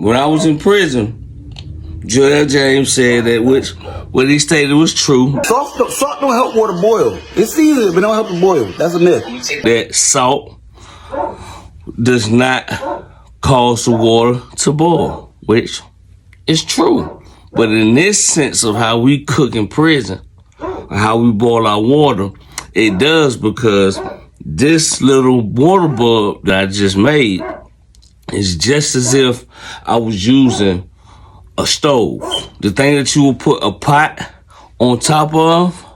when I was in prison, Joel James said that what he stated was true. Salt don't help water boil. It's easy, but it don't help it boil. That's a myth. That salt does not cause the water to boil, which is true. But in this sense of how we cook in prison, how we boil our water, it does, because this little water bulb that I just made is just as if I was using a stove. The thing that you will put a pot on top of,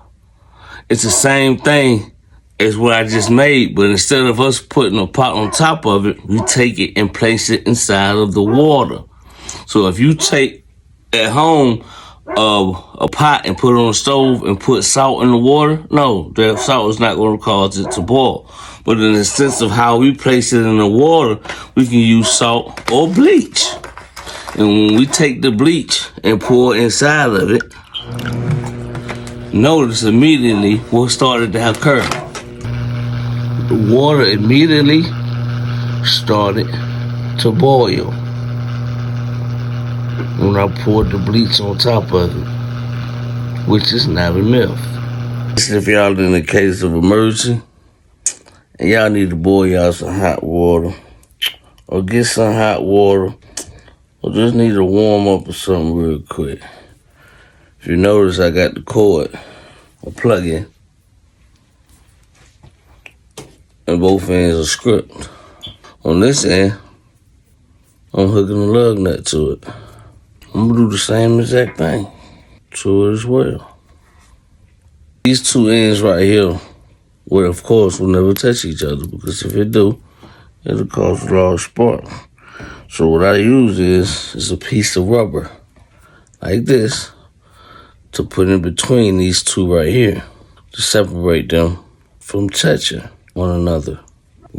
it's the same thing as what I just made, but instead of us putting a pot on top of it, we take it and place it inside of the water. So if you take at home a pot and put it on the stove and put salt in the water, no, that salt is not going to cause it to boil. But in the sense of how we place it in the water, we can use salt or bleach. And when we take the bleach and pour inside of it, notice immediately what started to occur. The water immediately started to boil when I poured the bleach on top of it, which is not a myth. If y'all in a case of emergency and y'all need to boil y'all some hot water, or get some hot water, or just need to warm up or something real quick. If you notice, I got the cord, a plug-in, and both ends are script. On this end, I'm hooking a lug nut to it. I'm gonna do the same exact thing to it as well. These two ends right here, well, of course, will never touch each other, because if it do, it'll cause a large spark. So what I use is a piece of rubber like this to put in between these two right here to separate them from touching one another.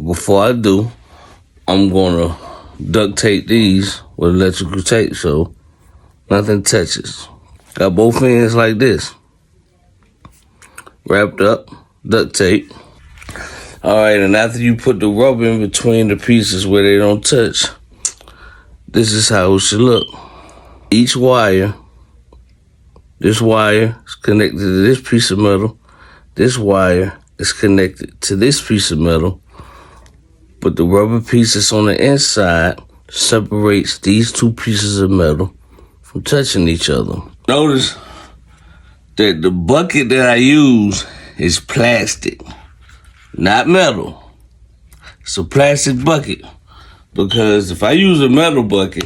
Before I do, I'm gonna duct tape these with electrical tape so nothing touches. Got both ends like this, wrapped up, duct tape. All right, and after you put the rubber in between the pieces where they don't touch, this is how it should look. Each wire, this wire is connected to this piece of metal. This wire is connected to this piece of metal. But the rubber piece that's on the inside separates these two pieces of metal from touching each other. Notice that the bucket that I use is plastic, not metal. It's a plastic bucket. Because if I use a metal bucket,